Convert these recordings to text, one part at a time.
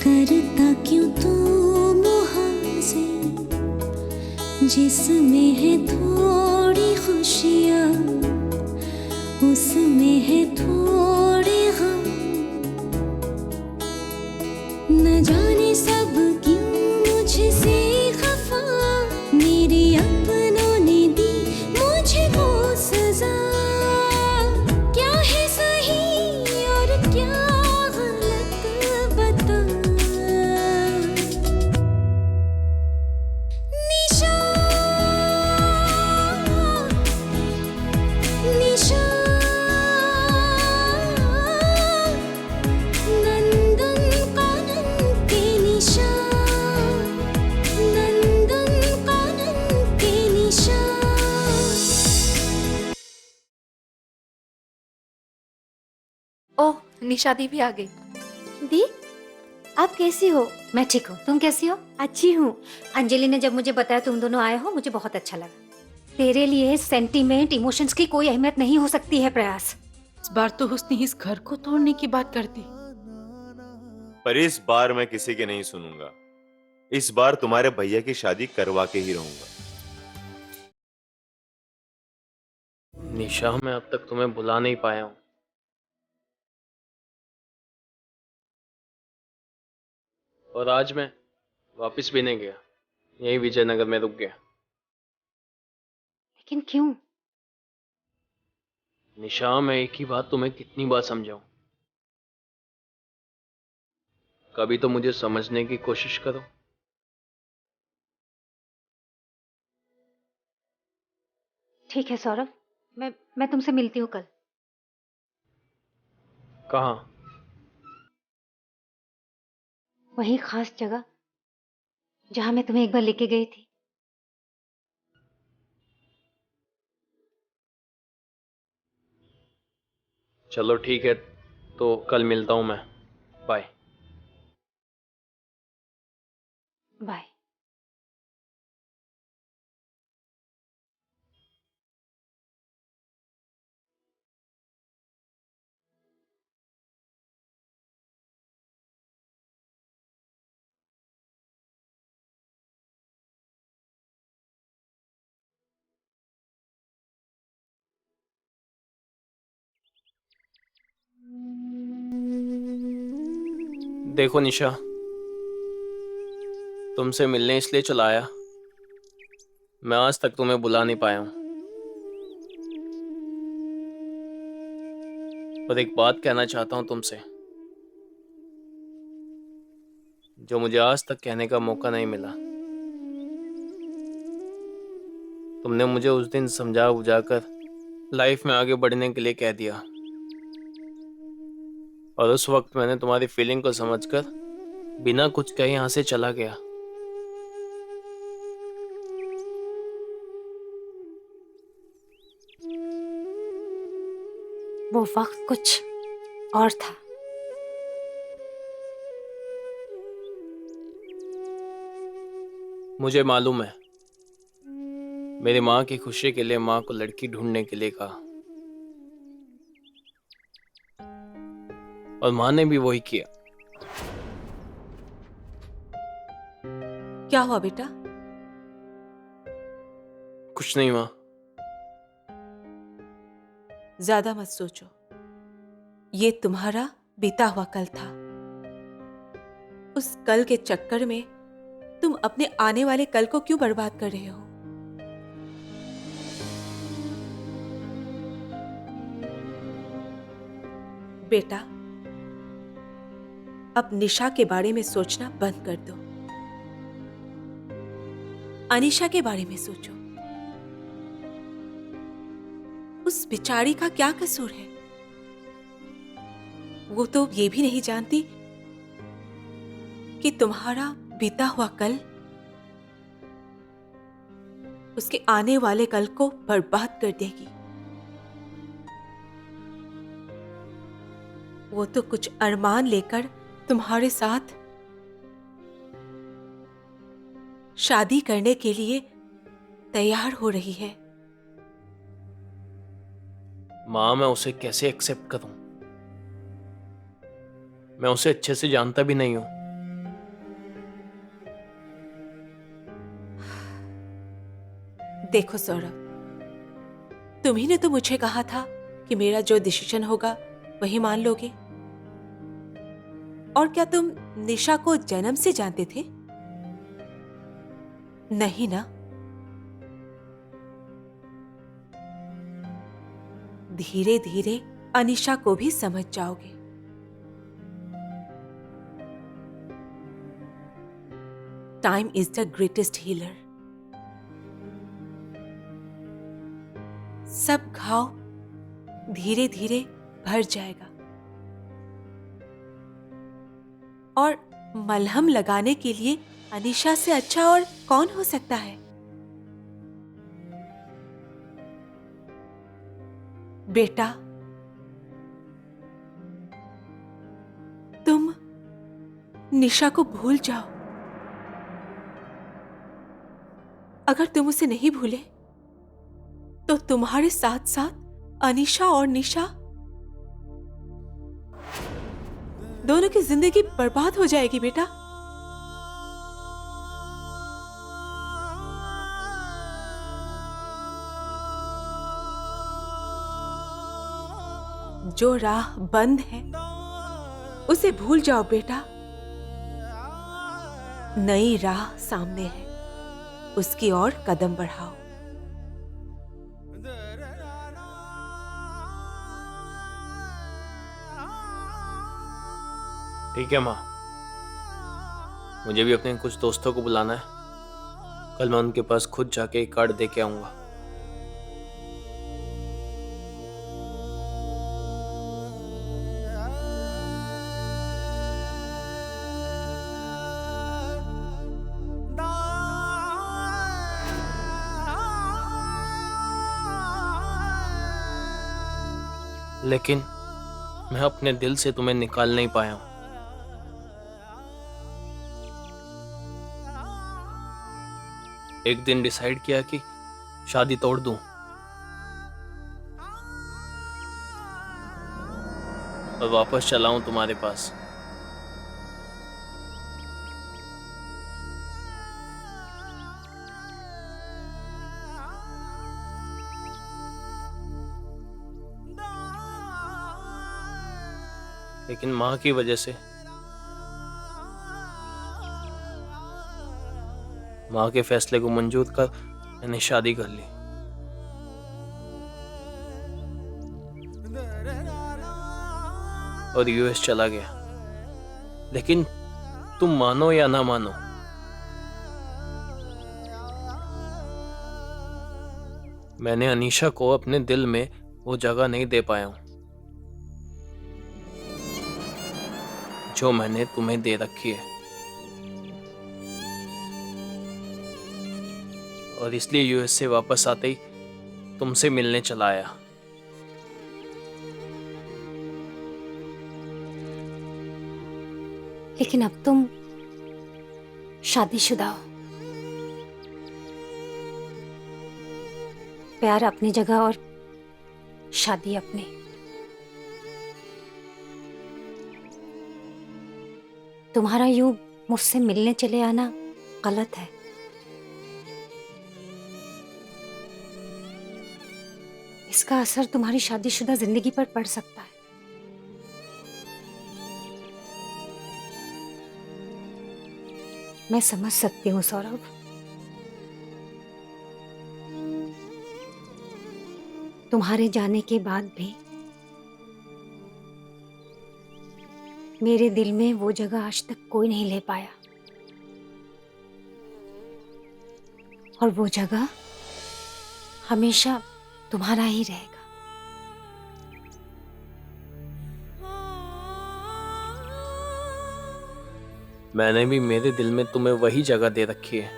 करता क्यों तू मुहासे, जिसमें है थोड़ी खुशियाँ उसमें है थोड़े गम। न जाने सब क्यों मुझसे खफा, मेरे अपनों ने दी मुझे वो सजा। क्या है सही और क्या गलत बता। निशा निशा नंदन कानन के निशा, नंदन कानन के निशा। ओह, निशा दी भी आ गई। दी, आप कैसी हो? मैं ठीक हूँ, तुम कैसी हो? अच्छी हूँ। अंजलि ने जब मुझे बताया तुम दोनों आए हो, मुझे बहुत अच्छा लगा। तेरे लिए सेंटीमेंट, इमोशंस की कोई अहमियत नहीं हो सकती है प्रयास। इस बार तो हुस्नी इस घर को तोड़ने की बात करती। पर इस बार मैं किसी की नहीं सुनूंगा। इस बार तुम्हारे भैया की शादी करवा के ही रहूंगा। निशा, मैं अब तक तुम्हें बुला नहीं पाया हूँ। और आज मैं वापस भी नहीं गया, यही विजयनगर में रुक गया। लेकिन क्यों? निशा, मैं एक ही बात तुम्हें कितनी बार समझाऊं? कभी तो मुझे समझने की कोशिश करो। ठीक है सौरभ, मैं तुमसे मिलती हूँ कल। कहाँ? वही खास जगह जहां मैं तुम्हें एक बार लेके गई थी। चलो ठीक है, तो कल मिलता हूं मैं। बाय। बाय। देखो निशा, तुमसे मिलने इसलिए चला आया, मैं आज तक तुम्हें बुला नहीं पाया हूं। पर एक बात कहना चाहता हूं तुमसे, जो मुझे आज तक कहने का मौका नहीं मिला। तुमने मुझे उस दिन समझा बुझाकर लाइफ में आगे बढ़ने के लिए कह दिया, और उस वक्त मैंने तुम्हारी फीलिंग को समझकर बिना कुछ कहे यहां से चला गया। वो वक्त कुछ और था। मुझे मालूम है, मेरी माँ की खुशी के लिए माँ को लड़की ढूंढने के लिए कहा, और माँ ने भी वही किया। क्या हुआ बेटा? कुछ नहीं माँ। ज्यादा मत सोचो, ये तुम्हारा बीता हुआ कल था। उस कल के चक्कर में तुम अपने आने वाले कल को क्यों बर्बाद कर रहे हो? बेटा, अब निशा के बारे में सोचना बंद कर दो। अनीशा के बारे में सोचो। उस बिचारी का क्या कसूर है? वो तो ये भी नहीं जानती कि तुम्हारा बीता हुआ कल उसके आने वाले कल को बर्बाद कर देगी। वो तो कुछ अरमान लेकर तुम्हारे साथ शादी करने के लिए तैयार हो रही है। माँ, मैं उसे कैसे एक्सेप्ट करूं? मैं उसे अच्छे से जानता भी नहीं हूं। देखो सौरभ, तुम्ही ने तो मुझे कहा था कि मेरा जो डिसीजन होगा वही मान लोगे। और क्या तुम निशा को जन्म से जानते थे? नहीं ना? धीरे धीरे अनिशा को भी समझ जाओगे। Time is the greatest healer. सब घाव धीरे धीरे भर जाएगा और मलहम लगाने के लिए अनिशा से अच्छा और कौन हो सकता है? बेटा, तुम निशा को भूल जाओ। अगर तुम उसे नहीं भूले तो तुम्हारे साथ साथ अनिशा और निशा दोनों की जिंदगी बर्बाद हो जाएगी बेटा। जो राह बंद है उसे भूल जाओ बेटा। नई राह सामने है, उसकी ओर कदम बढ़ाओ। ठीक है माँ, मुझे भी अपने कुछ दोस्तों को बुलाना है। कल मैं उनके पास खुद जाके एक कार्ड दे के आऊंगा। लेकिन मैं अपने दिल से तुम्हें निकाल नहीं पाया हूं। एक दिन डिसाइड किया कि शादी तोड़ दूं, और वापस चला हूं तुम्हारे पास। लेकिन माँ की वजह से, माँ के फैसले को मंजूर कर मैंने शादी कर ली। और यूएस चला गया। लेकिन तुम मानो या ना मानो, मैंने अनीशा को अपने दिल में वो जगह नहीं दे पाया हूं जो मैंने तुम्हें दे रखी है। और इसलिए यूएस से वापस आते ही तुमसे मिलने चला आया। लेकिन अब तुम शादीशुदा हो। प्यार अपनी जगह और शादी अपनी। तुम्हारा यूं मुझसे मिलने चले आना गलत है। इसका असर तुम्हारी शादीशुदा जिंदगी पर पड़ सकता है। मैं समझ सकती हूँ सौरभ। तुम्हारे जाने के बाद भी मेरे दिल में वो जगह आज तक कोई नहीं ले पाया, और वो जगह हमेशा तुम्हारा ही रहेगा। मैंने भी मेरे दिल में तुम्हें वही जगह दे रखी है,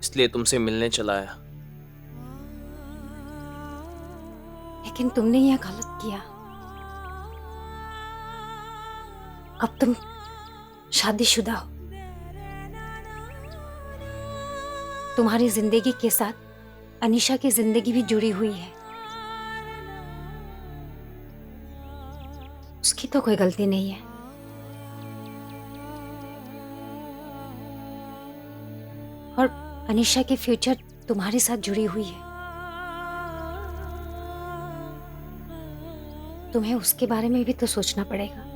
इसलिए तुमसे मिलने चला आया। लेकिन तुमने यह गलत किया। अब तुम शादीशुदा हो। तुम्हारी जिंदगी के साथ अनीशा की जिंदगी भी जुड़ी हुई है। उसकी तो कोई गलती नहीं है। और अनीशा की फ्यूचर तुम्हारे साथ जुड़ी हुई है। तुम्हें उसके बारे में भी तो सोचना पड़ेगा।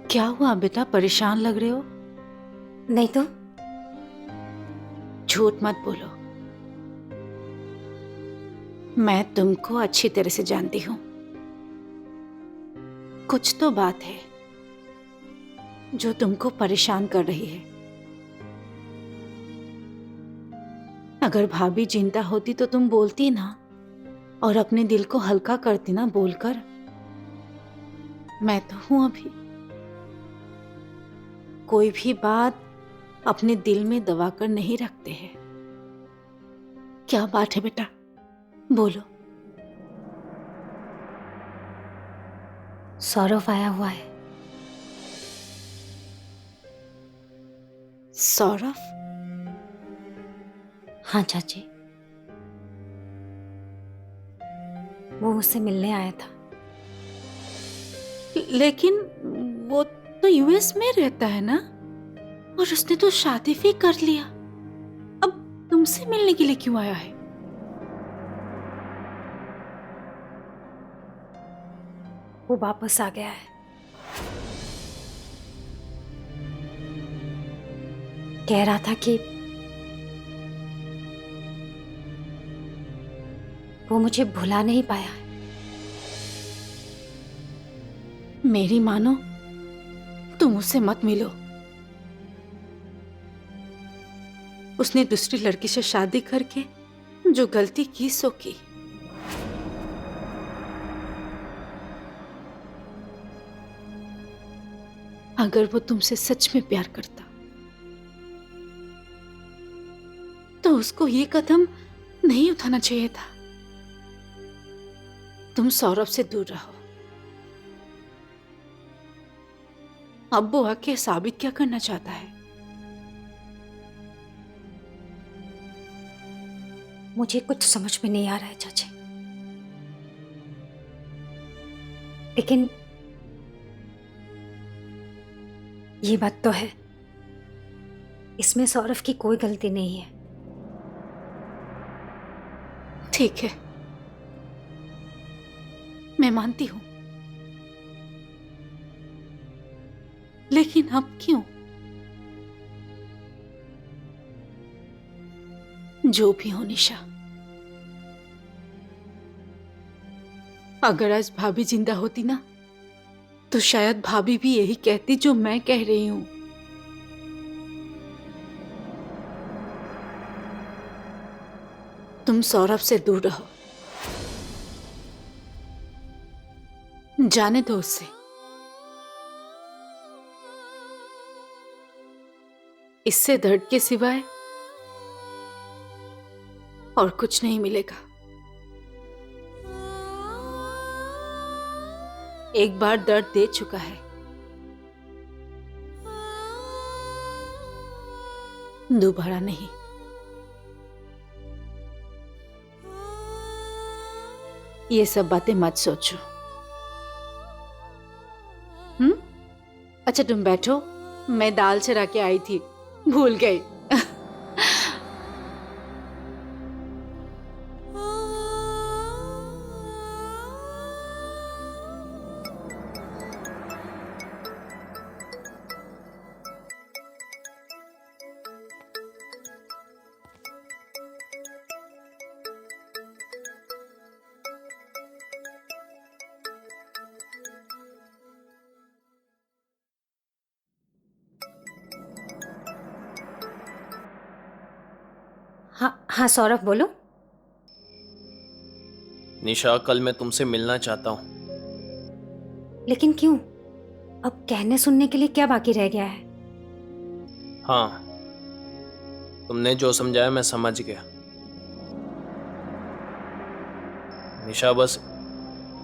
क्या हुआ बेटा, परेशान लग रहे हो? नहीं तो। झूठ मत बोलो, मैं तुमको अच्छी तरह से जानती हूँ। कुछ तो बात है जो तुमको परेशान कर रही है। अगर भाभी जिंदा होती तो तुम बोलती ना और अपने दिल को हल्का करती ना बोलकर। मैं तो हूं अभी। कोई भी बात अपने दिल में दबा कर नहीं रखते हैं। क्या बात है बेटा, बोलो। सौरभ आया हुआ है। सौरभ? हाँ चाची, वो मुझसे मिलने आया था। लेकिन वो तो यूएस में रहता है ना, और उसने तो शादी भी कर लिया। अब तुमसे मिलने के लिए क्यों आया है? वो वापस आ गया है। कह रहा था कि वो मुझे भुला नहीं पाया है। मेरी मानो, तुम उससे मत मिलो। उसने दूसरी लड़की से शादी करके जो गलती की सो की। अगर वो तुमसे सच में प्यार करता तो उसको ये कदम नहीं उठाना चाहिए था। तुम सौरभ से दूर रहो। अब वो आके साबित क्या करना चाहता है? मुझे कुछ समझ में नहीं आ रहा है चाची, लेकिन ये बात तो है, इसमें सौरभ की कोई गलती नहीं है। ठीक है, मैं मानती हूं, लेकिन अब क्यों? जो भी हो निशा, अगर आज भाभी जिंदा होती ना तो शायद भाभी भी यही कहती जो मैं कह रही हूं। तुम सौरभ से दूर रहो, जाने दो उससे। इससे दर्द के सिवाय और कुछ नहीं मिलेगा। एक बार दर्द दे चुका है, दोबारा नहीं। ये सब बातें मत सोचो। अच्छा तुम बैठो, मैं दाल चढ़ा के आई थी, भूल गई। हाँ हाँ सौरभ बोलो। निशा, कल मैं तुमसे मिलना चाहता हूँ। लेकिन क्यों? अब कहने सुनने के लिए क्या बाकी रह गया है? हाँ, तुमने जो समझाया मैं समझ गया। निशा, बस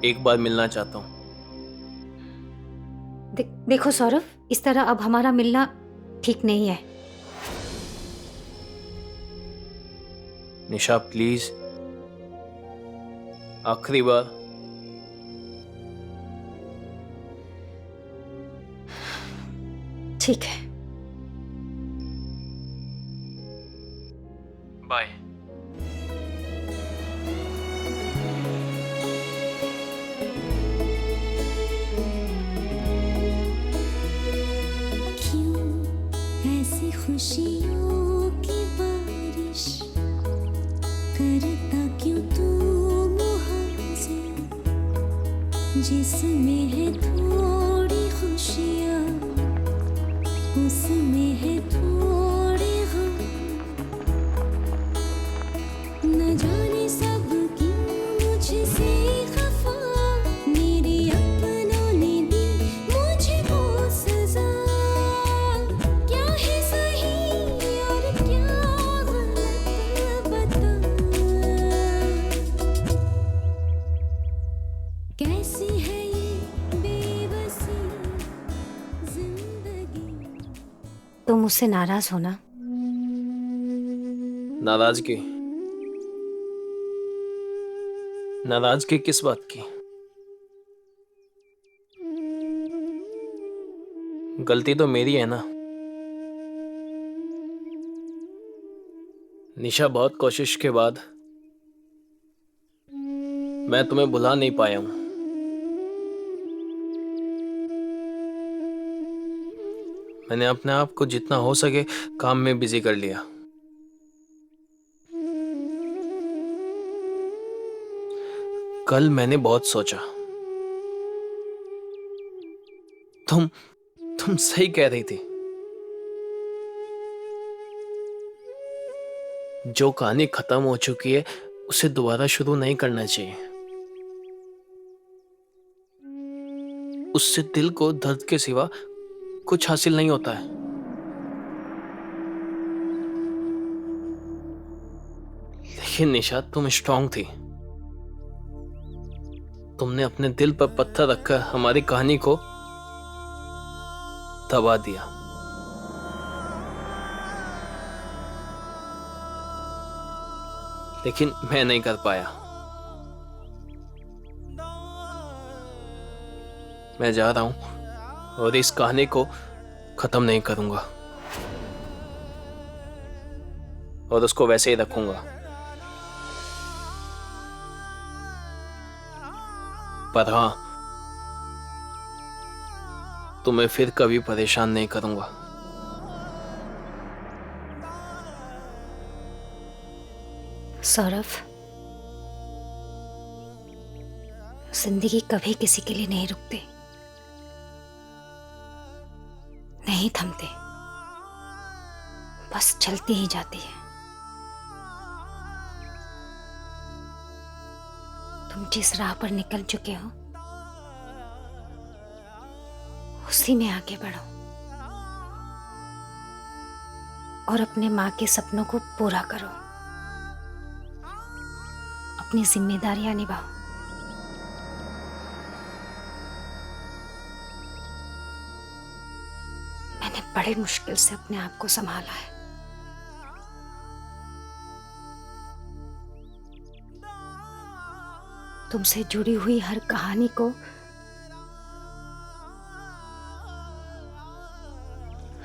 एक बार मिलना चाहता हूँ। देखो सौरभ, इस तरह अब हमारा मिलना ठीक नहीं है। निशा प्लीज, आखिरी बार। ठीक है, बाय। क्यों ऐसी खुशियों की बारिश करता क्यों तू मुहाजिर, जिसमें है थोड़ी खुशियाँ उसमें है थोड़े गम, न जाने सब क्यों मुझसे खफा, मेरे अपनों ने दी मुझे वो सजा, क्या है सही और क्या गलत बता, कैसी है ये बेबसी जिंदगी। तुम मुझसे नाराज हो ना? नाराजगी? नाराजगी किस बात की? गलती तो मेरी है ना। निशा, बहुत कोशिश के बाद मैं तुम्हें भुला नहीं पाया हूं। मैंने अपने आप को जितना हो सके काम में बिजी कर लिया। कल मैंने बहुत सोचा। तुम सही कह रही थी। जो कहानी खत्म हो चुकी है उसे दोबारा शुरू नहीं करना चाहिए। उससे दिल को दर्द के सिवा कुछ हासिल नहीं होता है। लेकिन निशा, तुम स्ट्रांग थी। तुमने अपने दिल पर पत्थर रखकर हमारी कहानी को दबा दिया। लेकिन मैं नहीं कर पाया। मैं जा रहा हूं और इस कहानी को खत्म नहीं करूंगा और उसको वैसे ही रखूंगा। पर हाँ, तुम्हें फिर कभी परेशान नहीं करूंगा। सौरभ, जिंदगी कभी किसी के लिए नहीं रुकती, नहीं थमते, बस चलती ही जाती है। तुम जिस राह पर निकल चुके हो उसी में आगे बढ़ो और अपने माँ के सपनों को पूरा करो। अपनी जिम्मेदारियां निभाओ। मैंने बड़े मुश्किल से अपने आप को संभाला है। तुमसे जुड़ी हुई हर कहानी को,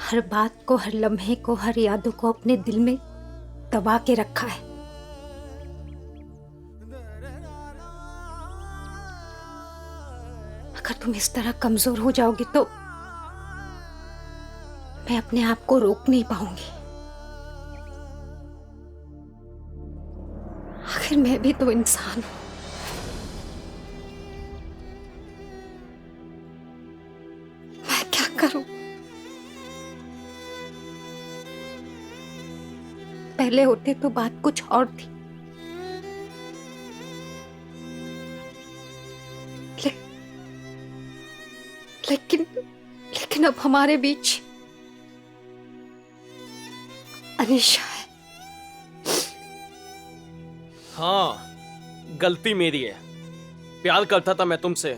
हर बात को, हर लम्हे को, हर यादों को अपने दिल में दबा के रखा है। अगर तुम इस तरह कमजोर हो जाओगे तो मैं अपने आप को रोक नहीं पाऊंगी। आखिर मैं भी तो इंसान हूं। मैं क्या करूं? पहले होते तो बात कुछ और थी। लेकिन लेकिन अब हमारे बीच अनीशा है। हाँ, गलती मेरी है। प्यार करता था मैं तुमसे,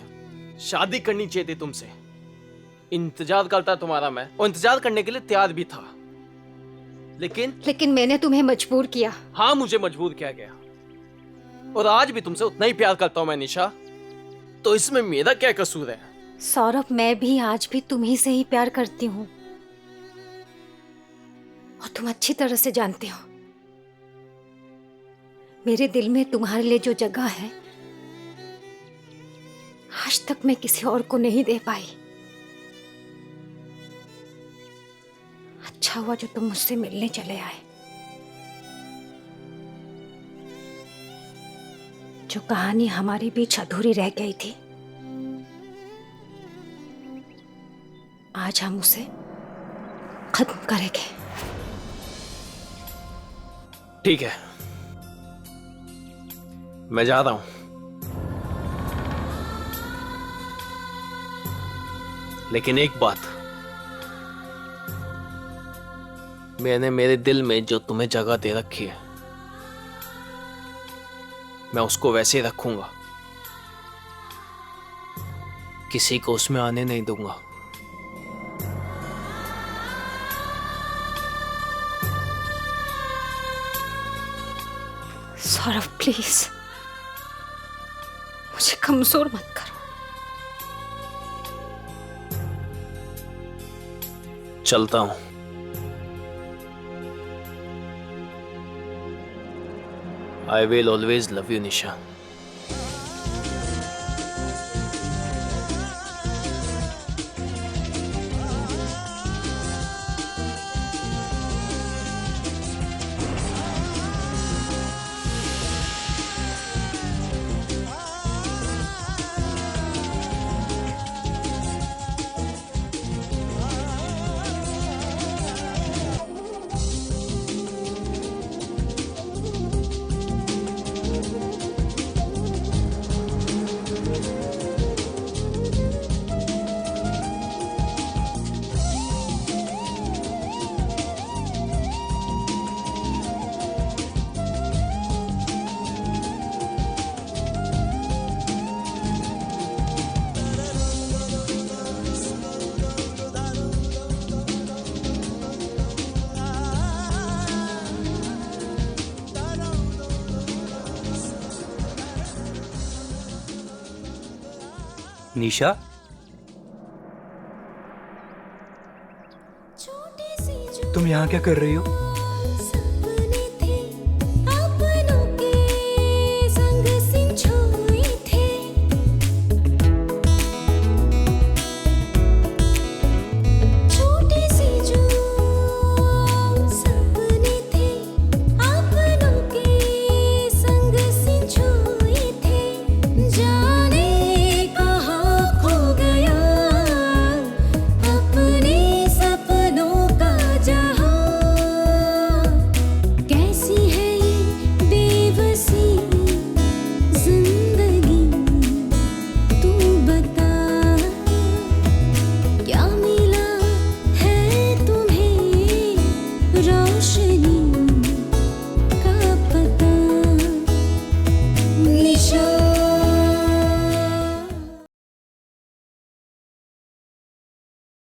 शादी करनी चाहिए थी तुमसे, इंतजार करता तुम्हारा मैं, और इंतजार करने के लिए तैयार भी था, लेकिन मैंने तुम्हें मजबूर किया। हाँ, मुझे मजबूर किया गया, और आज भी तुमसे उतना ही प्यार करता हूं मैं निशा। तो इसमें मेरा क्या कसूर है? सौरभ, मैं भी आज भी तुम्ही से ही प्यार करती हूँ, और तुम अच्छी तरह से जानते हो मेरे दिल में तुम्हारे लिए जो जगह है आज तक मैं किसी और को नहीं दे पाई। अच्छा हुआ जो तुम मुझसे मिलने चले आए। जो कहानी हमारे बीच अधूरी रह गई थी, आज हम उसे खत्म करेंगे। ठीक है, मैं जा रहा हूं, लेकिन एक बात, मैंने मेरे दिल में जो तुम्हें जगह दे रखी है मैं उसको वैसे ही रखूंगा, किसी को उसमें आने नहीं दूंगा। सौरभ, प्लीज मुझे कमजोर मत करो। चलता हूं। I will always love you, Nisha. निशा, छोटी सी जो तुम यहाँ क्या कर रही हो?